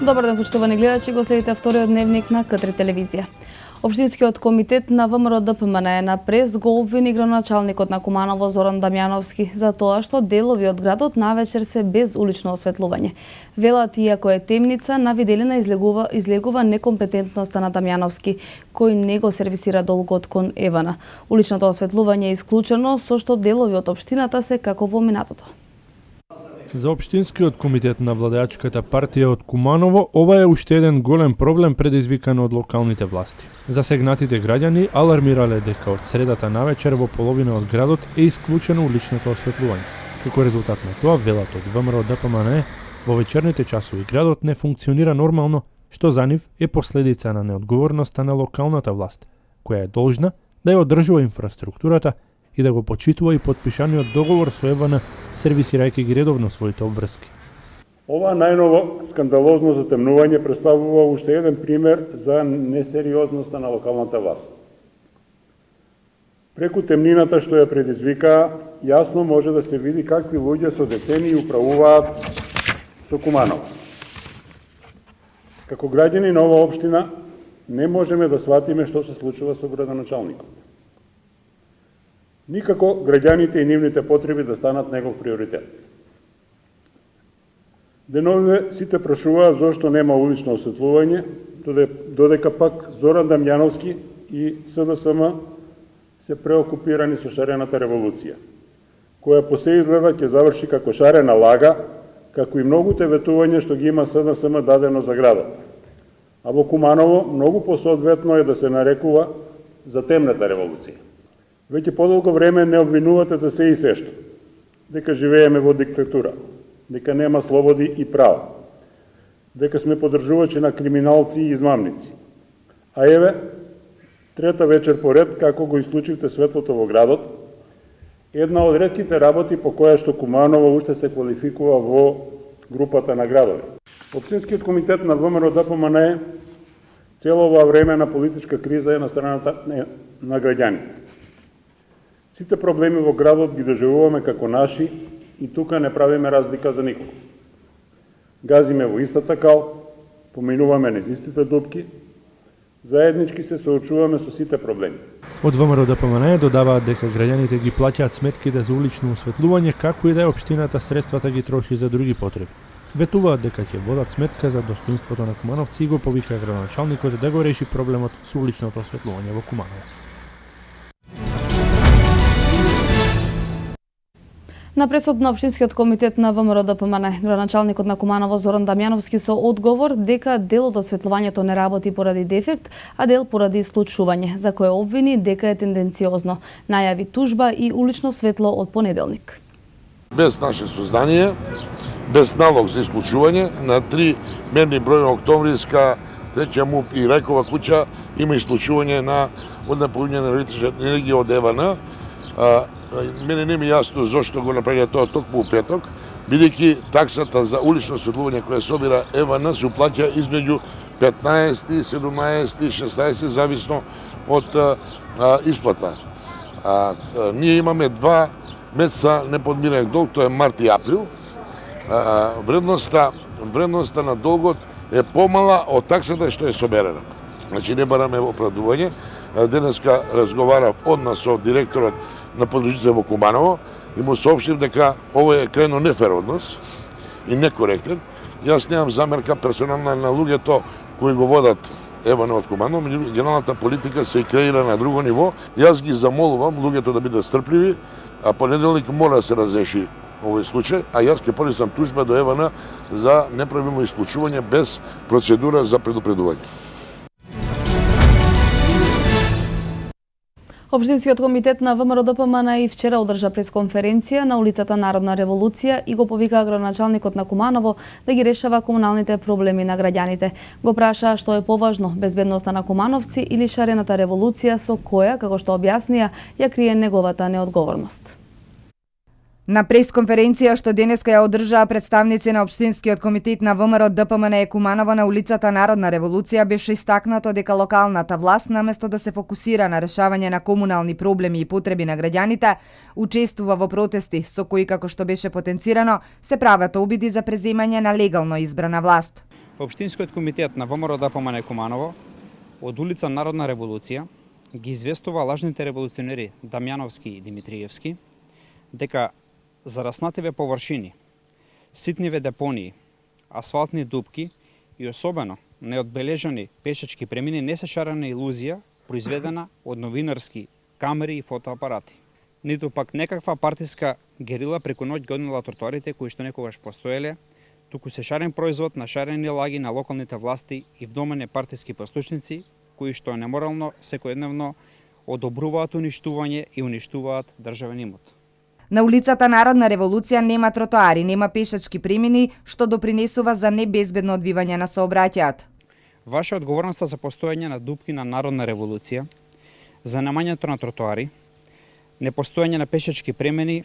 Добар ден, почитувани гледачи, го следите вториот дневник на К3 телевизија. Општинскиот комитет на ВМРО ДПМН на прес го обвини градоначалникот на Куманово Зоран Дамјановски за тоа што делови од градот навечер се без улично осветлување. Велат, иако е темница, на виделина излегува некомпетентноста на Дамјановски, кој не го сервисира долгот кон Евана. Уличното осветлување е исклучено, со што делови од општината се како во минатото. За Општинскиот комитет на владеачката партија од Куманово, ова е уште еден голем проблем предизвикан од локалните власти. Засегнатите граѓани алармирале дека од средата навечер во половина од градот е исклучено уличното осветлување. Како резултат на тоа, велат од ВМРО ДПМН, во вечерните часови градот не функционира нормално, што за нив е последица на неодговорноста на локалната власт, која е должна да ја одржува инфраструктурата и да го почитува и подпишаниот договор со Евана, сервисирајќи ги редовно своите обврски. Ова најново скандалозно затемнување представува уште еден пример за несериозноста на локалната власт. Преку темнината што ја предизвика, јасно може да се види какви луѓе со децении управуваат со Куманово. Како граѓани на ова општина не можеме да сватиме што се случува со градоначалникот. Никако граѓаните и нивните потреби да станат негов приоритет. Деновиве сите прашуваат зошто нема улично осветлување, додека пак Зоран Дамјановски и СДСМ се преокупирани со шарената револуција, која по се изгледа ќе заврши како шарена лага, како и многуте ветувања што ги има СДСМ дадено за градот. А во Куманово многу посоодветно е да се нарекува за темната револуција. Веќе подолго време не обвинувате за се и сешто, дека живееме во диктатура, дека нема слободи и права, дека сме подржувачи на криминалци и измамници. А еве, трета вечер поред, како го исклучивте светлото во градот, една од ретките работи по која што Куманово уште се квалификува во групата на градови. Општинскиот комитет на ВМРО ДПМН цело ова време на политичка криза е на страната на граѓаните. Сите проблеми во градот ги доживуваме како наши и тука не правиме разлика за никого. Газиме во истата кал, поминуваме низ истите дупки, заеднички се соочуваме со сите проблеми. Од ВМРО ДПМН додаваат дека граѓаните ги плаќаат сметките за улично осветлување, како и да е општината средствата ги троши за други потреби. Ветуваат дека ќе водат сметка за достоинството на кумановци и го повика градоначалникот да го реши проблемот со уличното осветлување во Куманово. На пресод на Општинскиот комитет на ВМРО ДПМН, градоначалникот на Куманово Зоран Дамјановски со одговор дека дел од осветлувањето не работи поради дефект, а дел поради исклучување, за кое обвини дека е тенденциозно. Најави тужба и улично светло од понеделник. Без наше сознание, без налог за исклучување, на 3 мерни број на Октомвриска, Треќа МУП и Рајкова куќа има исклучување на однапојување на електрична енергија од Евана. Мене не ми јасно зошто го направија тоа токму у петок, бидејќи таксата за улично осветлување која собира Евана се уплаќа измеѓу 15, 17 и 16, зависно од исплата. Ние имаме 2 месеца неподмирен долг, тоа е март и април. Вредноста на долгот е помала од таксата што е соберена. Значи не бараме оправдување. Денеска разговарав однос со директорот на подружница во Куманово и му соопштив дека ова е крајно нефер однос и некоректен. Јас немам замерка персонална на луѓето кои го водат Евана од Куманово, меѓутоа генералната политика се креира на друго ниво. Јас ги замолувам луѓето да бидат стрпливи, а понеделник мора да се разреши овој случај, а јас ќе поднесам тужба до Евана за неправилно исклучување без процедура за предупредување. Општинскиот комитет на ВМРО ДПМН и вчера одржа пресконференција на улицата Народна револуција и го повика градоначалникот на Куманово да ги решава комуналните проблеми на граѓаните. Го праша што е поважно, безбедноста на кумановци или шарената револуција со која, како што објаснија, ја крие неговата неодговорност. На пресконференција што денеска ја одржаа представници на Општинскиот комитет на ВМРО ДПМН Куманово на улицата Народна револуција беше истакнато дека локалната власт наместо да се фокусира на решавање на комунални проблеми и потреби на граѓаните, учествува во протести со кои, како што беше потенцирано, се прават обиди за преземање на легално избрана власт. Општинскиот комитет на ВМРО ДПМН Куманово од улица Народна револуција ги известува лажните револуционери Дамјановски и Димитриевски дека зараснативе површини, ситниве депонии, асфалтни дупки и особено неодбележани пешачки премини не се шарена илузија произведена од новинарски камери и фотоапарати, ниту пак некаква партиска герила преку ноќ ги однела тротоарите кои што некогаш постоеле, туку се шарен производ на шарени лаги на локалните власти и вдомени партиски послушници кои што неморално секојдневно одобруваат уништување и уништуваат државен имот. На улицата Народна револуција нема тротоари, нема пешачки премини, што допринесува за небезбедно одвивање на сообраќајот. Ваша одговорност за постојање на дупки на Народна револуција, за немањето на тротоари, непостојање на пешачки премини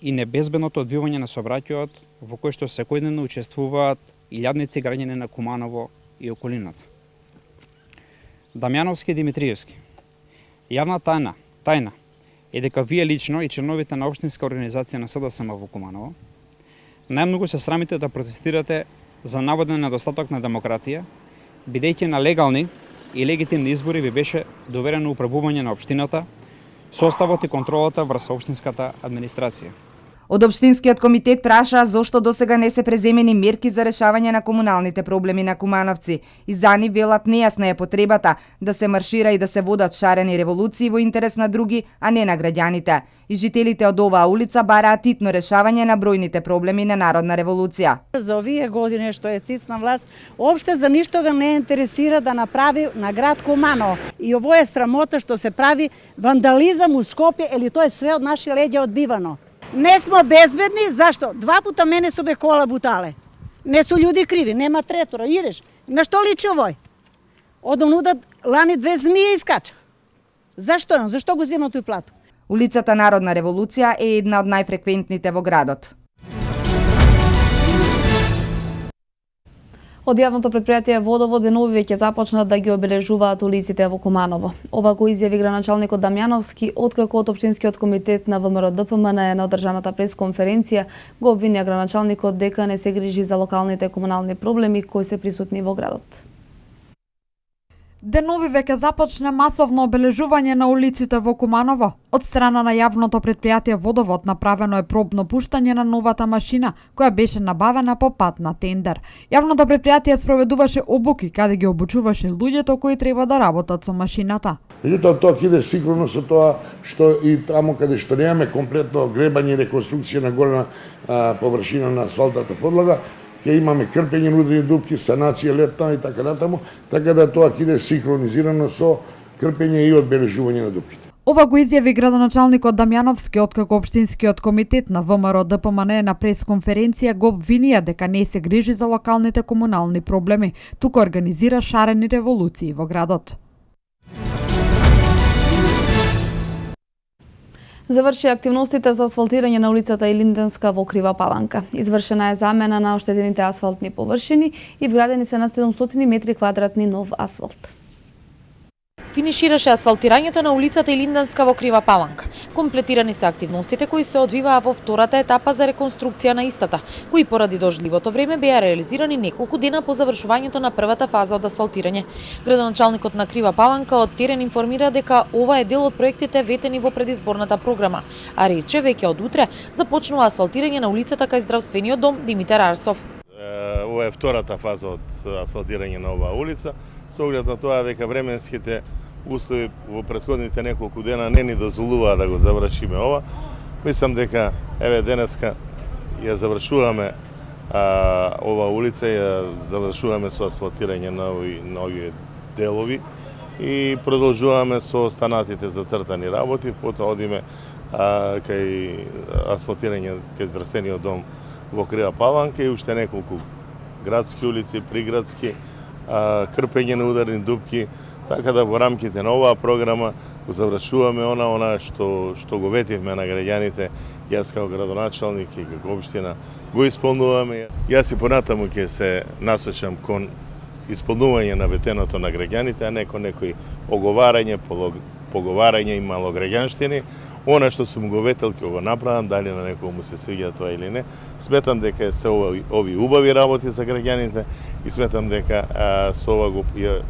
и небезбедното одвивање на сообраќајот во кој што секојдневно учествуваат илјадници граѓани на Куманово и околината. Дамјановски и Димитриевски. Јавна тајна е дека вие лично и членовите на општинска организација на СДСМ во Куманово најмногу се срамите да протестирате за наводен недостаток на демократија, бидејќи на легални и легитимни избори ви беше доверено управување на општината, составот и контролата врз општинската администрација. Од Општинскиот комитет праша зошто досега не се преземени мерки за решавање на комуналните проблеми на кумановци и за нив велат нејасна е потребата да се маршира и да се водат шарени револуции во интерес на други, а не на граѓаните. И жителите од оваа улица бараат итно решавање на бројните проблеми на Народна револуција. За овие години што е цицна власт, опште за ништо га не интересира да направи на град Куманово. И ово е срамота што се прави вандализам у Скопје, или тоа е све од наши леѓа одбивано. Не смо безбедни, зашто? 2 пута мене со кола бутале. Не су луѓе криви, нема третора, идеш. На што личи овој? Од онуда лани 2 змија искача. Зашто? Зашто го зема тој плато? Улицата Народна револуција е една од најфреквентните во градот. Од јавното предпријатие Водовод денови веќе започнат да ги обележуваат улиците во Куманово. Ова го изјави градоначалникот Дамјановски, откако од Општинскиот комитет на ВМРО ДПМН на одржаната пресконференција го обвинија градоначалникот дека не се грижи за локалните комунални проблеми кои се присутни во градот. Денови веќе започна масовно обележување на улиците во Куманово. Од страна на јавното предпријатие Водовод направено е пробно пуштање на новата машина, која беше набавена по пат на тендер. Јавното предпријатие спроведуваше обуки каде ги обучуваше луѓето кои треба да работат со машината. Меѓутоа, тоа ќе иде синхроно со тоа што и таму каде што немаме комплетно гребање и реконструкција на голема површина на асфалтната подлога, ќе имаме крпење на ударни дупки, санација летна и така натаму, така да тоа ќе иде синхронизирано со крпење и одбележување на дупките. Ова го изјави градоначалникот Дамјановски, откако Општинскиот комитет на ВМРО ДПМН на пресконференција го обвинија дека не се грижи за локалните комунални проблеми, туку организира шарени револуции во градот. Заврши активностите за асфалтирање на улицата Илинденска во Крива Паланка. Извршена е замена на оштетените асфалтни површини и вградени се на 700 метри квадратни нов асфалт. Финишираше асфалтирањето на улицата Илинденска во Крива Паланка. Комплетирани се активностите кои се одвиваа во втората етапа за реконструкција на истата, кои поради дождливото време беа реализирани неколку дена по завршувањето на првата фаза од асфалтирање. Градоначалникот на Крива Паланка од терен информира дека ова е дел од проектите ветени во предизборната програма, а рече веќе од утре започнува асфалтирање на улицата кај здравствениот дом Димитар Арсов. Ова е втората фаза од асфалтирање на оваа улица, со оглед на тоа дека временските услови во претходните неколку дена не ни дозволуваа да го завршиме ова. Мислам дека еве денеска ја завршуваме ова улица, ја завршуваме со асфалтирање на овие делови и продолжуваме со останатите зацртани работи, потоа одиме кај асфалтирање кај здравствениот дом во Крива Паланка и уште неколку градски улици, приградски, крпење на ударни дупки, така да во рамките на оваа програма го завршуваме она што го ветивме на граѓаните. Јас како градоначалник и како општина го исполнуваме. Јас и понатаму ќе се насочам кон исполнување на ветеното на граѓаните, а не кон некои оговарање, поговарање и малограѓанштини. Она што сум го ветел ќе го направам, дали на некој му се свиѓа тоа или не. Сметам дека се ови убави работи за граѓаните и сметам дека со ова го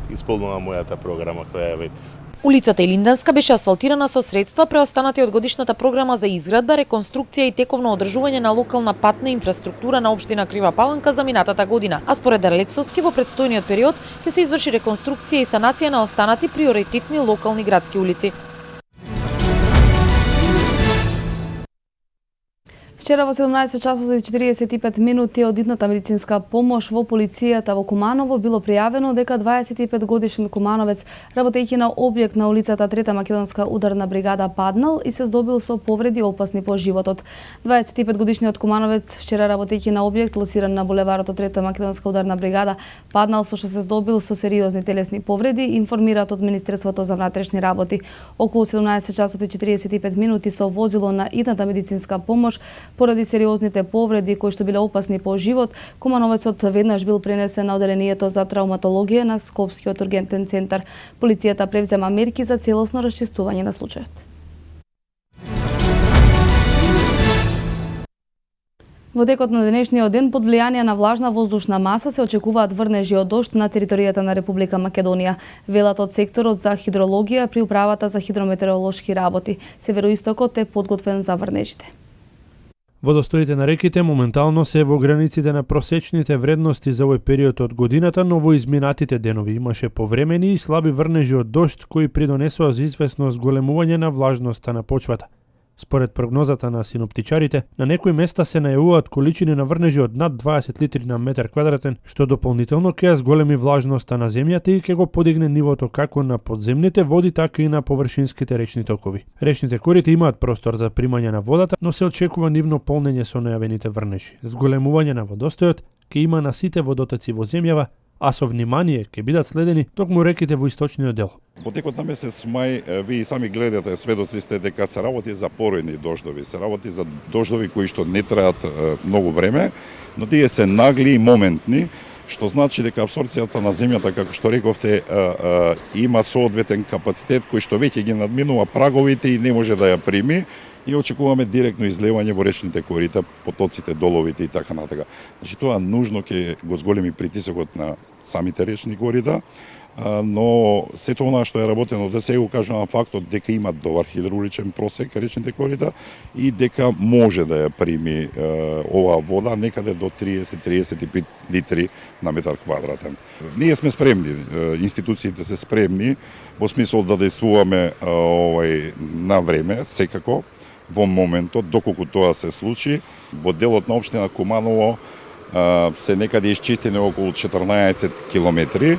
исполнувам мојата програма која ја ветив. Улицата Илинданска беше асфалтирана со средства преостанати од годишната програма за изградба, реконструкција и тековно одржување на локална патна инфраструктура на општина Крива Паланка за минатата година. А според Релексовски во претстојниот период ќе се изврши реконструкција и санација на останати приоритетни локални градски улици. Вчера во 17 часот и 45 минути од идната медицинска помош во полицијата во Куманово било пријавено дека 25 годишен кумановец, работејќи на објект на улицата 3 македонска ударна бригада, паднал и се здобил со повреди опасни по животот. 25 годишниот кумановец вчера работејќи на објект лосиран на булеварот 3 македонска ударна бригада, паднал со што се здобил со сериозни телесни повреди, информираат од Министерството за внатрешни работи. Околу 17 часот и 45 минути со возило на идната медицинска помош поради сериозните повреди кои што биле опасни по живот, кумановецот веднаш бил пренесен на оделението за травматологија на Скопскиот ургентен центар. Полицијата превзема мерки за целосно расчистување на случајот. Во текот на денешниот ден, под влијание на влажна воздушна маса, се очекуваат врнежи од дожд на територијата на Република Македонија. Велат од секторот за хидрологија при управата за хидрометеоролошки работи. Североистокот е подготвен за врнежите. Водостоите на реките моментално се во границите на просечните вредности за овој период од годината, но во изминатите денови имаше повремени и слаби врнежи од дожд кои придонесоа за известно зголемување на влажноста на почвата. Според прогнозата на синоптичарите, на некои места се најавуваат количини на врнежи од над 20 литри на метар квадратен, што дополнително ќе ја зголеми влажноста на земјата и ќе го подигне нивото како на подземните води, така и на површинските речни токови. Речните корити имаат простор за примање на водата, но се очекува нивно полнење со најавените врнежи. Зголемување на водостојот ќе има на сите водотоци во земјава, а со внимание ќе бидат следени токму реките во источниот дел. Во текот на месец мај, вие сами гледате, сведоци сте дека се работи за поројни дождови, се работи за дождови кои што не траат многу време, но тие се нагли и моментни, што значи дека апсорбцијата на земјата, како што рековте, има соодветен капацитет кој што веќе ги надминува праговите и не може да ја прими, и очекуваме директно излевање во речните корита, потоците, доловите и така натака. Значи тоа нужно ќе го зголеми притисокот на самите речни корита, но сето она што е работено да се го кажувам фактот дека има добар хидрауличен просек речните корита и дека може да ја прими оваа вода некаде до 30-35 литри на метар квадратен. Ние сме спремни, институциите се спремни во смисол да действуваме на време, секако, во моментот, доколку тоа се случи. Во делот на општина Куманово се некаде исчистени околу 14 километри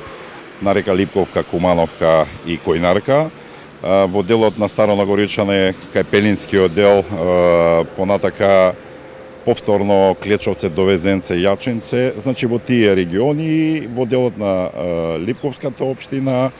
на река Липковка, Кумановка и Којнарка. Во делот на Старо Нагоричане, кај Пелинскиот дел, понатака повторно Клечовце, Довезенце, Јачинце, значи во тие региони, во делот на Липковската општина,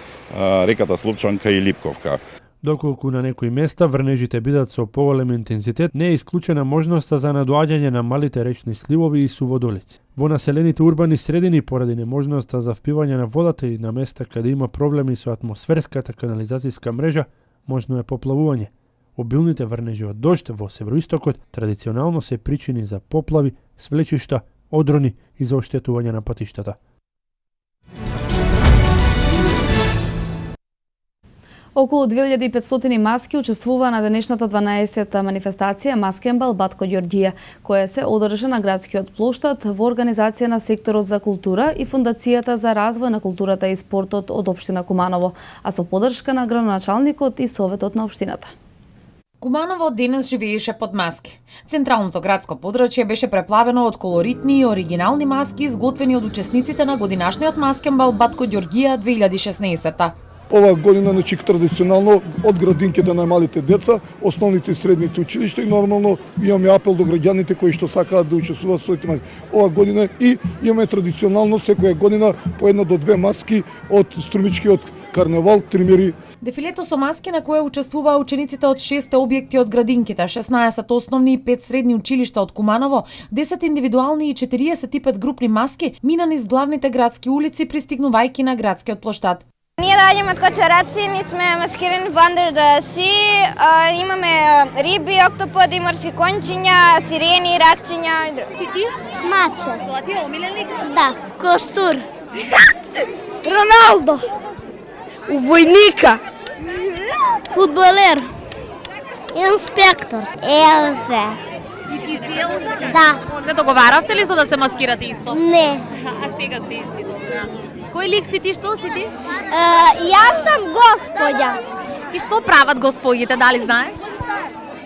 реката Слупчанка и Липковка. Доколку на некои места врнежите бидат со поголем интензитет, не е исклучена можноста за надоаѓање на малите речни сливови и суводолици. Во населените урбани средини, поради неможноста за впивање на водата и на места каде има проблеми со атмосферската канализацијска мрежа, можно е поплавување. Обилните врнежи од дожд во североистокот традиционално се причини за поплави, свлечишта, одрони и за оштетување на патиштата. Околу 2500 маски учествува на денешната 12-та манифестација Маскенбал Батко Ѓорѓија, која се одржа на градскиот плоштад во организација на секторот за култура и Фондацијата за развој на културата и спортот од општина Куманово, а со поддршка на градоначалникот и советот на општината. Куманово денес живееше под маски. Централното градско подрачје беше преплавено од колоритни и оригинални маски изготвени од учесниците на годинашниот Маскенбал Батко Ѓорѓија 2016-та. Ова година, значи, традиционално од градинките на малите деца, основните и средните училишта и нормално имаме апел до граѓаните кои што сакаат да учествуваат со овие маски. Ова година и имаме традиционално секоја година по една до две маски од струмичкиот карневал, тримери. Дефилето со маски на кое учествуваа учениците од 6 објекти од градинките, 16 основни и 5 средни училишта од Куманово, 10 индивидуални и 45 групни маски, мина низ главните градски улици пристигнувајќи на градскиот плоштад. Ние доаѓаме од Кочараци, ние сме маскирани во Under the Sea, имаме риби, октоподи, морски кончиња, сирени, ракчиња и други. Си ти? Мача. Това ти е омилен лик? Да. Костур. Роналдо. Војника. Фудбалер. Инспектор. Елза. И ти си Елза? Да. Се договаравте ли за да се маскирате исто? Не. А сега сте исти, добра. Кој лик си ти, што си ти? Јас сам господја. И што прават господите, дали знаеш?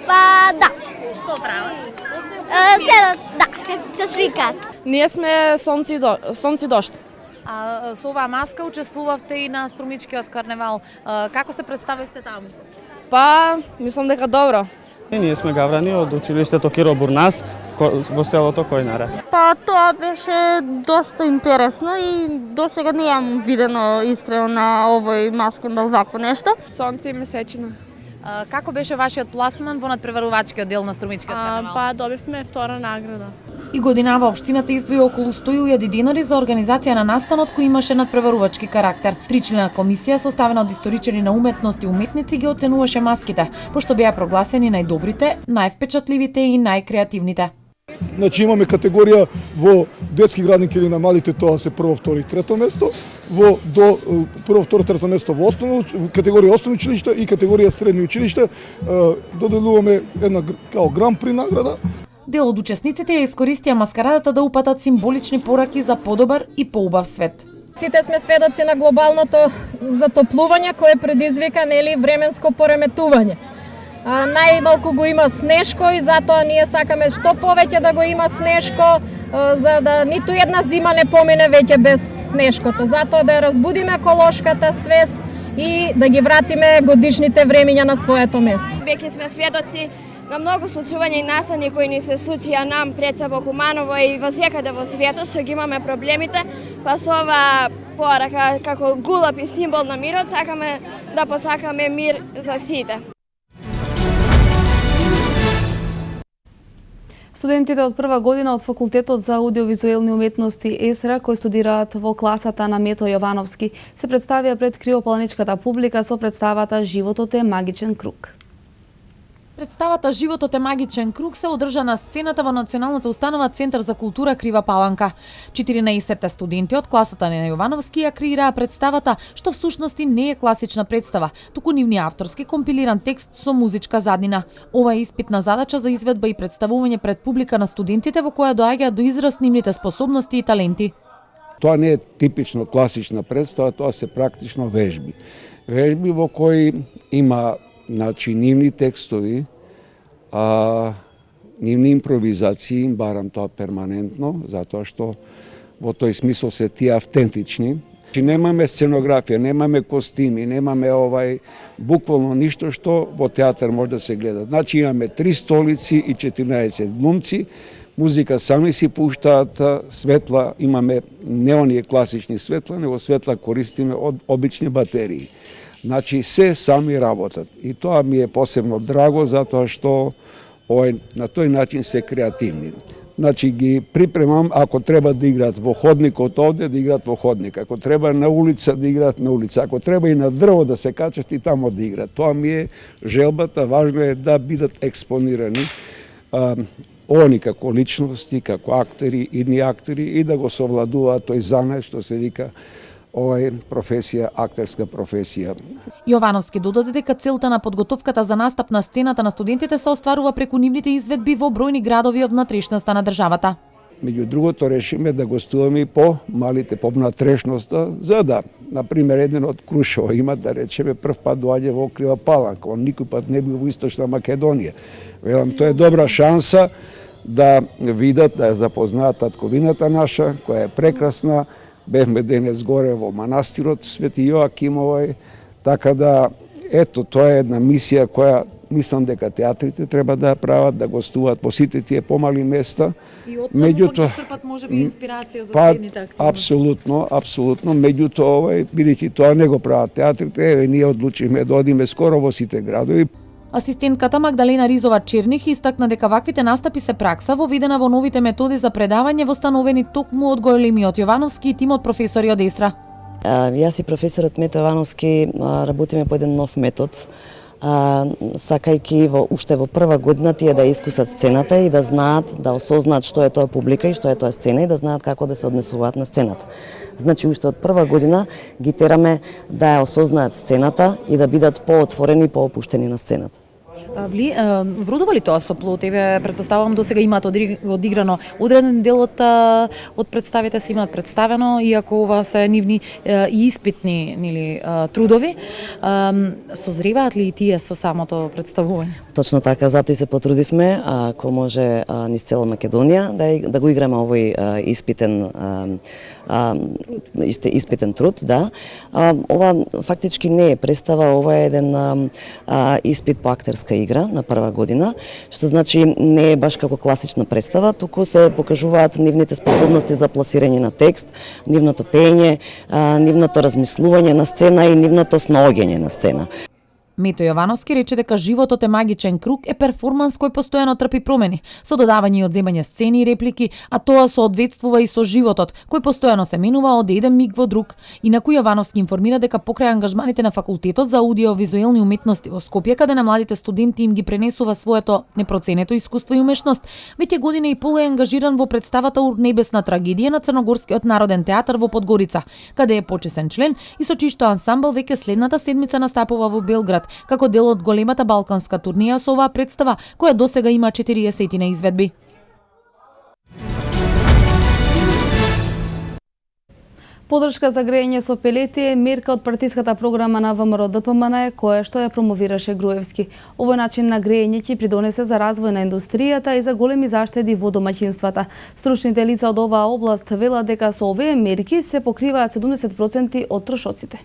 Па да. Што прават? Седат, да, се сликат. Ние сме сонци дошт. А со оваа маска учествувавте и на Струмичкиот карневал. Како се представивте таму? Па, мислам дека добро. Ние сме гаврани од училиштето Киро Бурнас во селото Којнаре. Па тоа беше доста интересно и до сега не јам видено искрено на овој маскенбал вакво нешто. Сонце и месечина. Како беше вашиот пласман во надпреварувачкиот дел на Струмичкиот карневал? Па добивме втора награда. И годинава општината издвои околу 100.000 динари за организација на настанот кој имаше надпреварувачки карактер. Тричлена комисија составена од историчари на уметност и уметници ги оценуваше маските, пошто беа прогласени најдобрите, највпечатливите и најкреативните. Значи имаме категорија во детски градинки или на малите, тоа се прво, второ и трето место, во до прво, второ, трето место во категорија основно училиште и категорија средни училиште, доделуваме една као гран-при награда. Дел од учесниците ја искористија маскарадата да упатат символични пораки за подобар и поубав свет. Сите сме сведоци на глобалното затоплување кое предизвика временско пореметување. Најмалку го има снешко и затоа ние сакаме што повеќе да го има снешко, за да ниту една зима не помине веќе без снешкото. Затоа да ја разбудиме еколошката свест и да ги вратиме годишните времиња на своето место. Веќе сме сведоци на многу случувања и настани кои ни се случија нам пред се во Куманово и во секаде во светот што ги имаме проблемите, па со ова порака како гулап и символ на мирот сакаме да посакаме мир за сите. Студентите од прва година од Факултетот за аудиовизуелни уметности ЕСРА, кои студираат во класата на Мето Јовановски, се представија пред криопаланичката публика со представата "Животот е магичен круг". Представата "Животот е магичен круг" се одржа на сцената во Националната установа Центар за култура Крива Паланка. 14 студенти од класата на Јовановски ја креираа представата, што всушности не е класична представа, туку нивниот авторски компилиран текст со музичка заднина. Ова е испитна задача за изведба и представување пред публика на студентите во која доаѓаат до израз нивните способности и таленти. Тоа не е типично класична представа, тоа се практично вежби. Вежби во кои има нивни текстови, нивни импровизации, барам тоа перманентно, затоа што во тој смисол се тие автентични. Немаме сценографија, немаме костими, немаме буквално ништо што во театар може да се гледа. Значи имаме 3 столици и 14 глумци, музика сами си пуштаат, светла, имаме не оние класични светла, него светла користиме од обични батерии. Значи, се сами работат. И тоа ми е посебно драго, затоа што на тој начин се креативни. Значи, ги припремам, ако треба да играат во ходникот овде, да играат во ходник. Ако треба на улица, да играат на улица. Ако треба и на дрво да се качат и тамо да играат. Тоа ми е желбата, важно е да бидат експонирани они како личности, како актери, идни актери и да го совладуваат тој занат што се вика професија, актерска професија. Јовановски додаде дека целта на подготовката за настап на сцената на студентите се остварува преку нивните изведби во бројни градови од внатрешноста на државата. Меѓу другото решиме да гостуваме и по малите, по внатрешноста, за да, например, еден од Крушево има, да речеме, прв пат доаѓа во Крива Паланка, он никој пат не бил во Источна Македонија. Велам, тоа е добра шанса да видат, да ја запознаат татковината наша, која е прекрасна. Бевме денес горе во манастирот Свети Јоаким, така да, ето, тоа е една мисија која мислам дека театрите треба да ја прават, да гостуваат по сите тие помали места. И од таму да црпат можеби инспирација за следните активности. Апсолутно. Меѓутоа, бидејќи тоа не го прават театрите, ние одлучивме да одиме скоро во сите градови. Асистентката Магдалена Ризова Черних истакна дека ваквите настапи се пракса воведена во новите методи за предавање востановени токму од големиот Јовановски и тимот професори од ЕСРА. Јас и професорот Мето Јовановски работиме по еден нов метод, сакајќи уште во прва година тие да искусат сцената и да знаат, да осознаат што е тоа публика и што е тоа сцена и да знаат како да се однесуваат на сцената. Значи, уште од прва година ги тераме да ја осознаат сцената и да бидат поотворени и поопуштени на сцената. Вродува ли тоа со плод? Еве, претпоставувам до сега имаат одиграно одреден дел од представите се имаат представено, иако ова се нивни и испитни нели трудови. Созреваат ли и тие со самото представување? Точно така, затоа и се потрудивме, ако може низ цела Македонија, да го играме овој испитен труд, да. Ова фактички не е представа, ова е еден испит по актерска игра на прва година, што значи не е баш како класична представа, туку се покажуваат нивните способности за пласирање на текст, нивното пеење, нивното размислување на сцена и нивното снаоѓање на сцена. Мето Јовановски рече дека животот е магичен круг, е перформанс кој постојано трпи промени, со додавање и одземање сцени и реплики, а тоа соодветствува и со животот, кој постојано се менува од еден миг во друг. Инаку Јовановски информира дека покрај ангажманите на факултетот за аудиовизуелни уметности во Скопје, каде на младите студенти им ги пренесува своето непроценето искуство и умешност, веќе година и пол е ангажиран во представата Урнебесна трагедија на Црногорскиот народен театар во Подгорица, каде е почесен член и со чишто ансамбл веќе следната седмица настапува во Белград, како дел од големата балканска турнија со оваа представа, која досега има 40 на изведби. Подршка за грејење со пелети е мерка од партиската програма на ВМРО ДПМН, која што ја промовираше Груевски. Овој начин на грејење ќе придонесе за развој на индустријата и за големи заштеди во домаќинствата. Стручните лица од оваа област велат дека со овие мерки се покриваат 70% од трошоците.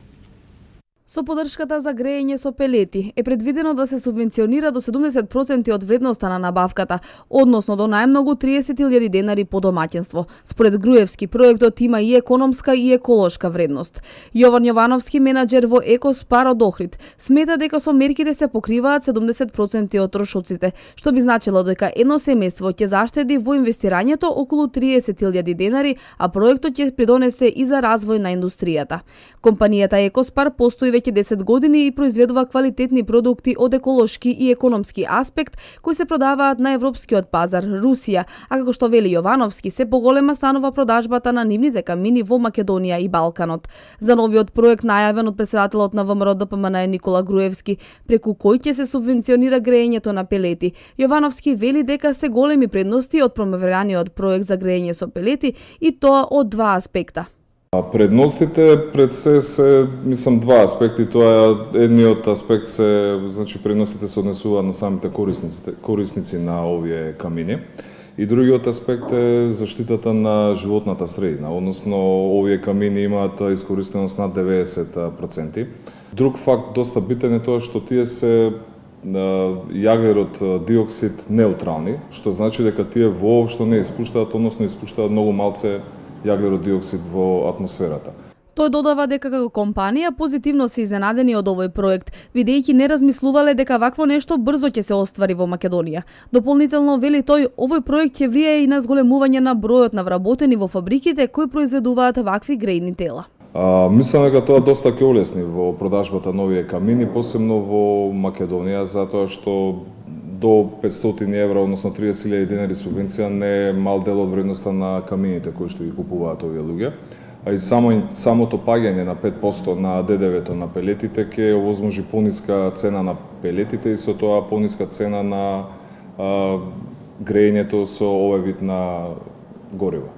Со подршката за грејење со пелети е предвидено да се субвенционира до 70% од вредноста на набавката, односно до најмногу 30.000 денари по домаќинство. Според Груевски, проектот има и економска и еколошка вредност. Јован Јовановски, менаџер во Екоспар од Охрид, смета дека со мерките се покриваат 70% од трошоците, што би значило дека едно семејство ќе заштеди во инвестирањето околу 30.000 денари, а проектот ќе придонесе и за развој на индустријата. Компанијата Екоспар постои веќе 10 години и произведува квалитетни продукти од еколошки и економски аспект кои се продаваат на европскиот пазар, Русија, а како што вели Јовановски, се поголема станува продажбата на нивните камини во Македонија и Балканот. За новиот проект најавен од претседателот на ВМРО ДПМН Никола Груевски, преку кој ќе се субвенционира грејењето на пелети, Јовановски вели дека се големи предности од промовираниот проект за грејење со пелети и тоа од два аспекта. Предностите пред се мислам два аспекти, тоа е едниот аспект се значи предностите се однесуваат на самите корисници на овие камини и другиот аспект е заштитата на животната средина, односно овие камини имаат искористеност над 90%. Друг факт доста битен е тоа што тие се јаглерод диоксид неутрални, што значи дека тие воопшто не испуштаат, односно испуштаат многу малце јаглерод диоксид во атмосферата. Тој додава дека како компанија позитивно се изненадени од овој проект, бидејќи не размислувале дека вакво нешто брзо ќе се оствари во Македонија. Дополнително вели тој, овој проект ќе влијае и на зголемување на бројот на вработени во фабриките кои произведуваат вакви грејни тела. Мислам дека тоа доста ќе олесни во продажбата на овие камини, посебно во Македонија, затоа што до 500 евра, односно 30.000 денари субвенција не е мал дел од вредноста на камините кои што ги купуваат овие луѓе. А и самото паѓање на 5% на ДДВ-то на пелетите ќе овозможи пониска цена на пелетите и со тоа пониска цена на грејењето со овој вид на гориво.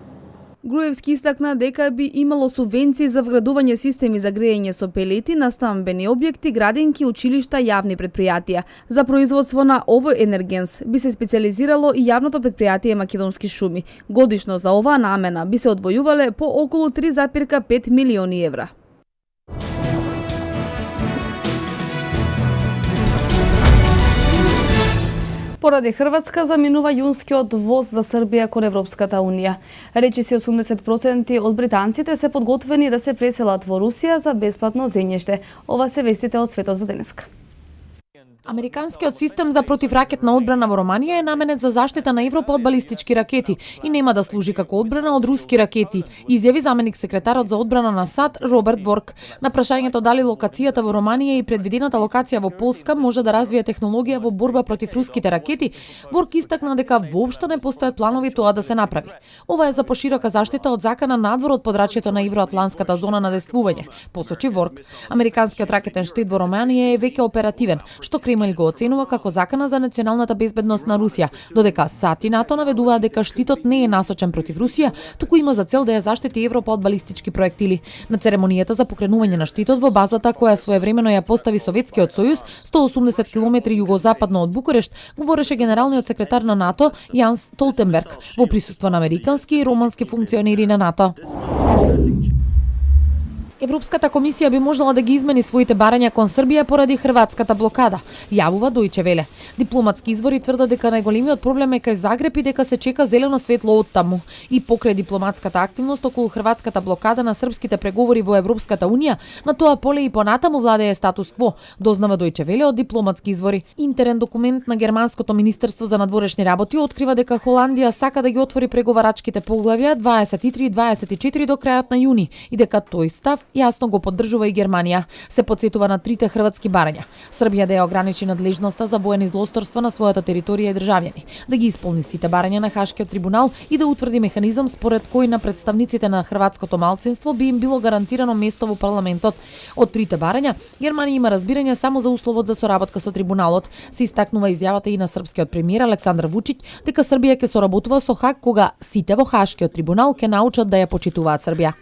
Груевски истакна дека би имало субвенции за вградување системи за грејење со пелети на стамбени објекти, градинки, училишта, јавни предпријатија. За производство на овој енергенс би се специализирало и јавното предпријатие Македонски шуми. Годишно за оваа намена би се одвојувале по околу 3,5 милиони евра. Поради Хрватска заминува јунскиот воз за Србија кон Европската унија. Речиси 80% од британците се подготвени да се преселат во Русија за бесплатно земјиште. Ова се вестите од светот за денеска. Американскиот систем за противракетна одбрана во Романија е наменет за заштита на Европа од балистички ракети и нема да служи како одбрана од руски ракети, изјави заменик секретарот за одбрана на САД Роберт Ворк. На прашањето дали локацијата во Романија и предвидената локација во Полска може да развие технологија во борба против руските ракети, Ворк истакна дека воопшто не постојат планови тоа да се направи. Ова е за поширока заштита од закана надвор од подрачјето на евроатланската зона на действување, посочи Ворк. Американскиот ракетен штит во Романија е веќе оперативен, што Кремљ го оценува како закана за националната безбедност на Русија, додека САД и НАТО наведуваат дека штитот не е насочен против Русија, туку има за цел да ја заштити Европа од балистички проектили. На церемонијата за покренување на штитот во базата која своевремено ја постави Советскиот сојуз, 180 км југозападно од Букурешт, говореше генералниот секретар на НАТО Јанс Столтенберг во присуство на американски и романски функционери на НАТО. Европската комисија би можела да ги измени своите барања кон Србија поради хрватската блокада, јавува Дојче Веле. Дипломатски извори тврдат дека најголемиот проблем е кај Загреб и дека се чека зелено светло од таму. И покрај дипломатската активност околу хрватската блокада на српските преговори во Европската унија, на тоа поле и понатаму владее статус кво, дознава Дојче Веле од дипломатски извори. Интерен документ на германското министерство за надворешни работи открива дека Холандија сака да ги отвори преговарачките поглавја 23 и 24 до крајот на јуни и дека тој став јасно го поддржува и Германија. Се потсетува на трите хрватски барања. Србија да ја ограничи надлежноста за воени злосторства на својата територија и државјани, да ги исполни сите барања на Хашкиот трибунал и да утврди механизам според кој на представниците на хрватското малцинство би им било гарантирано место во парламентот. Од трите барања, Германија има разбирање само за условот за соработка со трибуналот. Се истакнува изјавата и на српскиот премиер Александар Вучиќ дека Србија ќе соработува со Хаг кога сите во Хашкиот трибунал ќе научат да ја почитуваат Србија.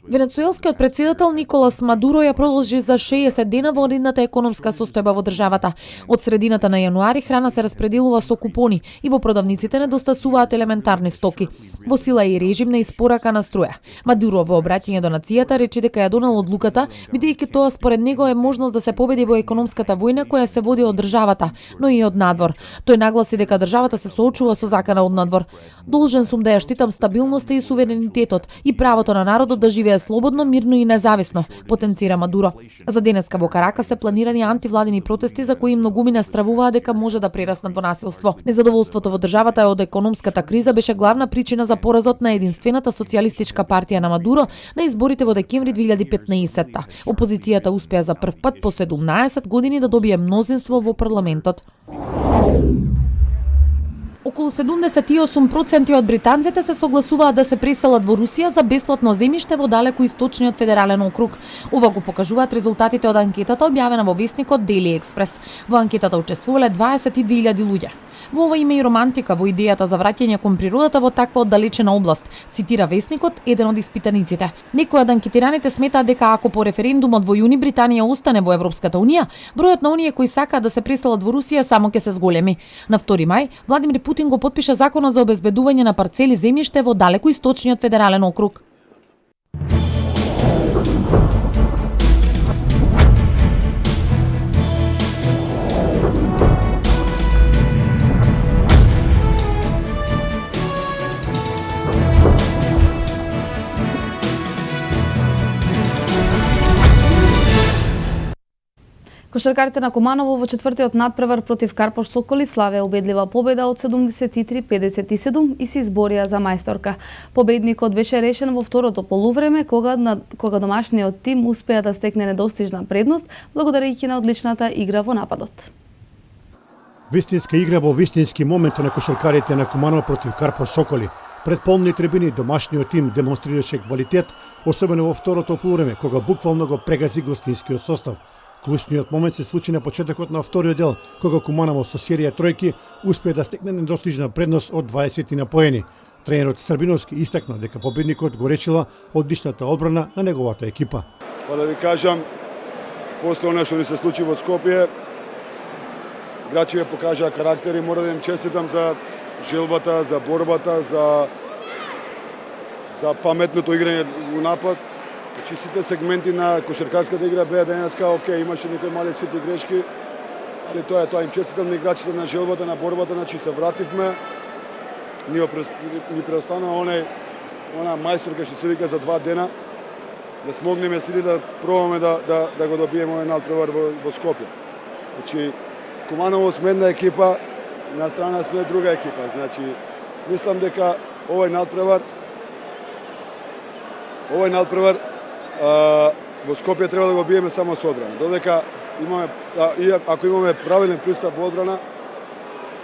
Венецуелскиот претседател Николас Мадуро ја продолжи за 60 дена vanredната економска состојба во државата. Од средината на јануари храна се распределува со купони и во продавниците недостасуваат елементарни стоки. Во сила е и режим на испорака на струја. Мадуро во обраќање до нацијата рече дека ја донел одлуката, бидејќи тоа според него е можност да се победи во економската војна која се води од државата, но и од надвор. Тој нагласи дека државата се соочува со закана од надвор. Должен сум да ја штитам стабилноста и суверенитетот и правото на народот да живее слободно, мирно и независно, потенцира Мадуро. За денеска во Каракас се планирани антивладини протести за кои многумина стравуваат дека може да прераснат во насилство. Незадоволството во државата од економската криза беше главна причина за поразот на единствената социјалистичка партија на Мадуро на изборите во декември 2015. Опозицијата успеа за прв пат по 17 години да добие мнозинство во парламентот. Околу 78% од британците се согласуваат да се преселат во Русија за бесплатно земјиште во далеку источниот федерален округ. Ова го покажуваат резултатите од анкетата објавена во весникот Daily Express. Во анкетата учествувале 22.000 луѓе. Во ова има и романтика во идејата за враќање кон природата во таква оддалечена област, цитира весникот еден од испитаниците. Некои од анкетираните сметаат дека ако по референдумот во јуни Британија остане во Европската унија, бројот на оние кои сакаат да се преселат во Русија само ќе се зголеми. На 2 мај Владимир Путин го потпиша законот за обезбедување на парцели земјиште во далеку источниот федерален округ. Кошаркарите на Куманово во четвртиот надпревар против Карпош Соколи славеа убедлива победа од 73-57 и се изборија за мајсторка. Победникот беше решен во второто полувреме кога домашниот тим успеа да стекне недостижна предност благодарејќи на одличната игра во нападот. Вистинска игра во вистински момент на кошаркарите на Куманово против Карпош Соколи. Пред полни трибини домашниот тим демонстрираше квалитет, особено во второто полувреме кога буквално го прегази гостинскиот состав. Клучниот момент се случи на почетокот на вториот дел, кога Куманово со серија тројки успеа да стекне недостижна предност од 20 на поени. Тренерот Србиновски истакна дека победникот го речила одличната одбрана на неговата екипа. Па да ви кажам, после она што ни се случи во Скопје, играчите покажаа карактер и мора да им честитам за желбата, за борбата, за паметното играње во напад. Значи сите сегменти на кошаркарската игра беа денеска окей, имаше некои мали ситни грешки, али тоа им честитам на играчите на желбата, на борбата, значи се вративме. Ни преостана она мајсторка што се вика за 2 дена. да смогнеме сили да пробаме да го добиеме овој надпревар во Скопје. Значи, Куманово сме една екипа, на страна сме друга екипа. Значи, мислам дека овој надпревар во Скопје треба да го биеме само со одбрана. Додека имаме, ако имаме правилен пристап во одбрана,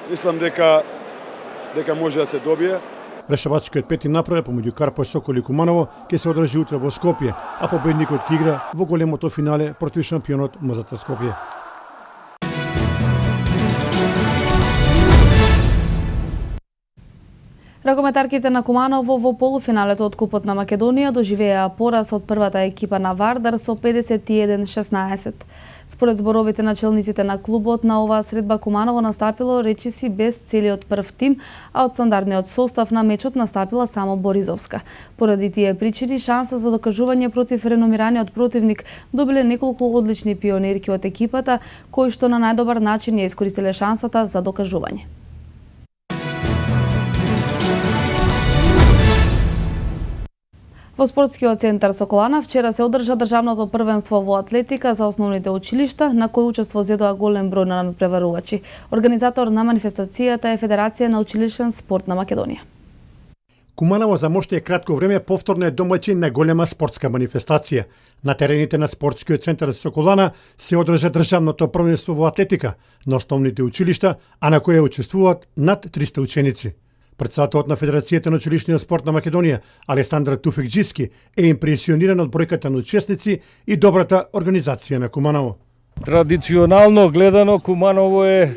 мислам дека може да се добие. Решавачкиот пети направа помеѓу Карпо Сокол и Куманово ќе се одржи утре во Скопје, а победникот ќе игра во големото финале против шампионот МЗТ Скопје. Ракометарките на Куманово во полуфиналето од Купот на Македонија доживеа пораз од првата екипа на Вардар со 51-16. Според зборовите на челниците на клубот, на оваа средба Куманово настапило речиси без целиот прв тим, а од стандардниот состав на мечот настапила само Боризовска. Поради тие причини, шанса за докажување против реномираниот противник добиле неколку одлични пионерки од екипата, кои што на најдобар начин ја искористиле шансата за докажување. Во спортскиот центар Соколана вчера се одржа државното првенство во атлетика за основните училишта, на кој учество зедоа голем број на надпреварувачи. Организатор на манифестацијата е Федерација на училишен спорт на Македонија. Куманово за моште кратко време повторно е домаќин на голема спортска манифестација. На терените на спортскиот центар Соколана се одржа државното првенство во атлетика на основните училишта, а на кое учествуваат над 300 ученици. Председателот на Федерацијата на училишниот спорт на Македонија, Александар Туфикџиски, е импресиониран од бројката на учесници и добрата организација на Куманово. Традиционално гледано, Куманово е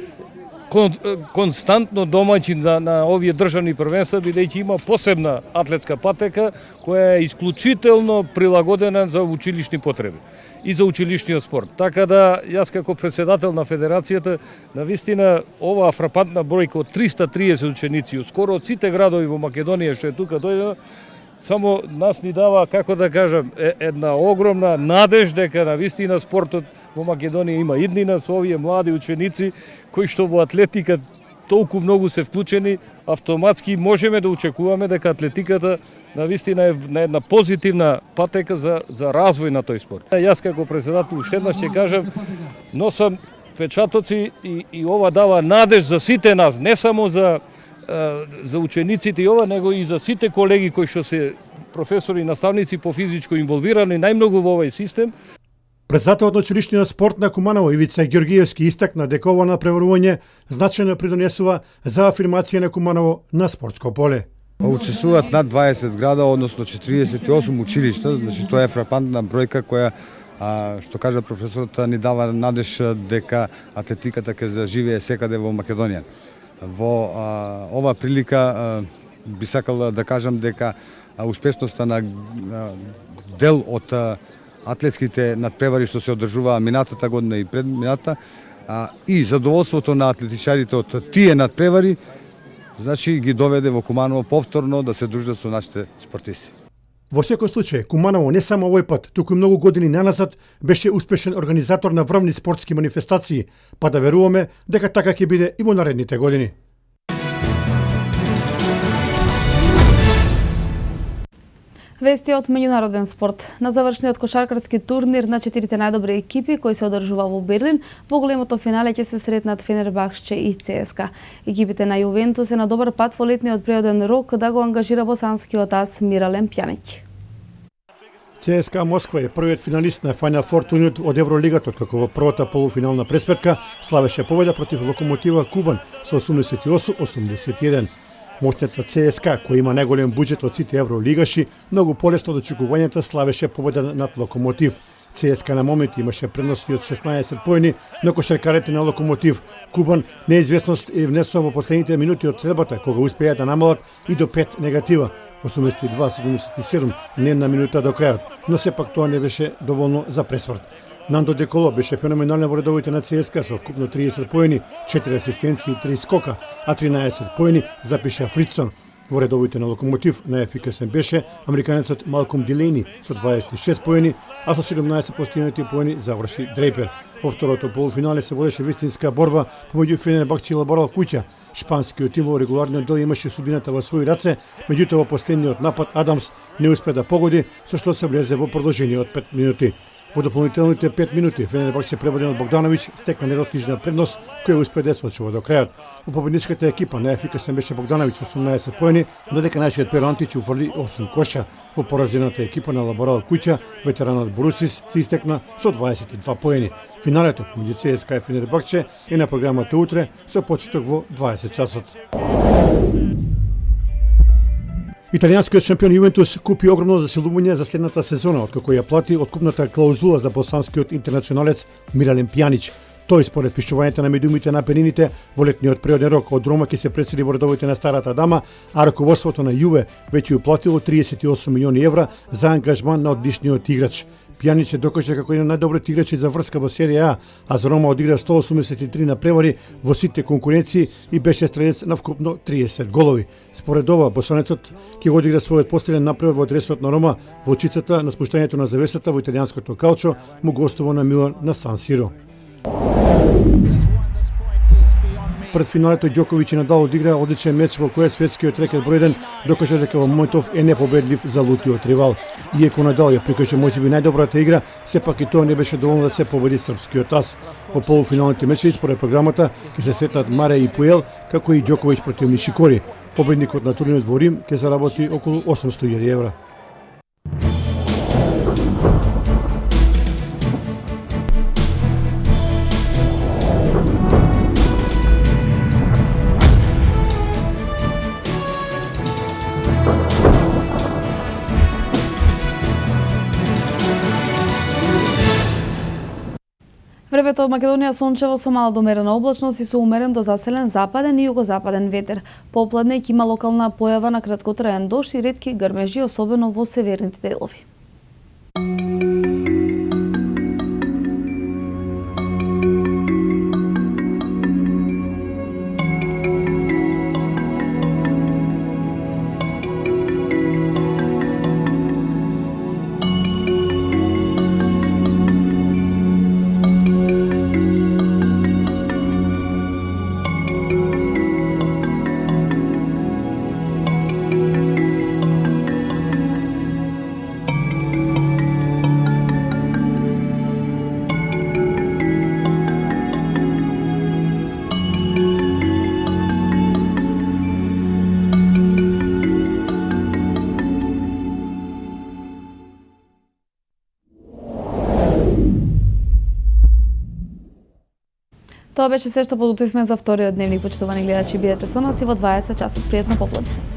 константно домаќин на овие државни првенства, бидејќи има посебна атлетска патека која е исклучително прилагодена за училишни потреби и за училишниот спорт. Така да, јас како председател на Федерацијата, навистина оваа фрапантна бројка од 330 ученици, скоро од сите градови во Македонија што е тука дојдено, само нас ни дава, како да кажам, една огромна надеж дека навистина спортот во Македонија има иднина со овие млади ученици кои што во атлетика толку многу се вклучени, автоматски можеме да очекуваме дека атлетиката навистина е на една позитивна патека за развој на тој спорт. Јас како председател уште еднаш ќе кажам, носам печатоци и ова дава надеж за сите нас, не само за учениците и ова, него и за сите колеги кои што се професори и наставници по физичко инволвирани најмногу во овој систем. Председателот на училишниот спорт на Куманово Ивица Ѓоргиевски истакна дека ова напреварување значајно придонесува за афирмација на Куманово на спортско поле. Учествуваат над 20 града, односно 48 училишта, значи тоа е фрапантна бројка која што кажа професорот ни дава надеж дека атлетиката ќе заживее секаде во Македонија. Во ова прилика би сакал да кажам дека успешноста на дел од атлетските надпревари што се одржуваа минатата година и предмината и задоволството на атлетичарите од тие надпревари, значи ги доведе во Куманово повторно да се дружат со нашите спортисти. Во секој случај, Куманово не само овој пат, туку и многу години наназад беше успешен организатор на врвни спортски манифестации, па да веруваме дека така ќе биде и во наредните години. Вести од меѓународен спорт. На завршниот кошаркарски турнир на 4 најдобри екипи кои се одржува во Берлин, во големото финале ќе се сретнат Фенербахче и ЦСКА. Екипите на Јувентус е на добар пат во летниот преоден рок да го ангажира босанскиот ас Миралем Пјанич. ЦСКА Москва е првиот финалист на Final Four турнирот од Евролигата, откако во првата полуфинална пресветка славеше победа против Локомотива Кубан со 88-81. Моќната ЦСКА, која има најголем буџет од сите евролигаши, многу полесно од очекувањата славеше победа над Локомотив. ЦСКА на моменти имаше предност од 16 поени, но кошаркарите на Локомотив Кубан неизвестност е внесува во последните минути од средбата, кога успеа да намалат и до 5 негатива. 82-77, не една минута до крајот, но сепак тоа не беше доволно за пресврт. Нандо Деколо беше феноменален во редовите на ЦСКА со вкупно 30 поени, 4 асистенции и 3 скока, а 13 поени запиша Фрицсон. Во редовите на Локомотив најефикасен беше американецот Малком Дилейни со 26 поени, а со 17 постигнати поени заврши Дрейпер. Во второто полуфинале се водеше вистинска борба помеѓу Фенербахче и Лаборал Куќа. Шпанскиот тим во регуларниот дел имаше судбината во своји раце, меѓутоа во последниот напад Адамс не успе да погоди, со што се влезе во продолжение од 5 минути. Во дополнителните 5 минути Фенербахче преводен од Богдановиќ стекна недостижна предност која успе да сочува до крајот. Во победничката екипа најефикасен беше Богдановиќ со 18 поени, додека нашиот Перо Антич уфрли 8 коша. Во поразената екипа на Лаборал Куќа, ветеранот Борусис се истекна со 22 поени. Финалето меѓу ЦСКА и Фенербахче е на програмата утре со почеток во 20 часот. Италијанскиот шампион Јувентус купи огромно засилување за следната сезона, откако ја плати откупната клаузула за босанскиот интернационалец Миралем Пјанич. Тој, според пишувањето на медиумите на Пенините, во летниот природен рок од Рома ќе се пресели во редовите на Старата Дама, а раководството на Јуве веќе уплатило 38 милиони евра за ангажман на одличниот играч. Пјанич се докаже како еден од најдобрите играчи за врска во серија А за Рома одигра 183 напревари во сите конкуренции и беше стрелец на вкупно 30 голови. Според ова, босанецот ќе го одигра својот последен напревар во дресот на Рома во очицата на спуштањето на завесата во италијанското калчо, му гостува на Милан на Сан Сиро. Пред финалето Ѓоковиќ и Надал одигра одличен меч во кој светскиот рекет број 1 докаже дека во моментов е непобедлив за лутиот ривал. Иако Надал ја прикаже можеби најдобрата игра, сепак и тоа не беше доволно да се победи српскиот ас. Во полуфиналните мечеви според програмата ќе се сретнат Маре и Пуел, како и Ѓоковиќ против Нишикори. Победникот на турнирот во Рим ќе заработи околу 800.000 евра. Времето во Македонија сончево со мала домерена облачност и со умерен до заселен западен и југозападен ветер. Попладне ќе има локална појава на краткотраен дожд и ретки грмежи, особено во северните делови. Тоа беше се што подготвивме за вториот дневник. Почитувани гледачи, бидете со нас и во 20 часот. Пријатно попладне.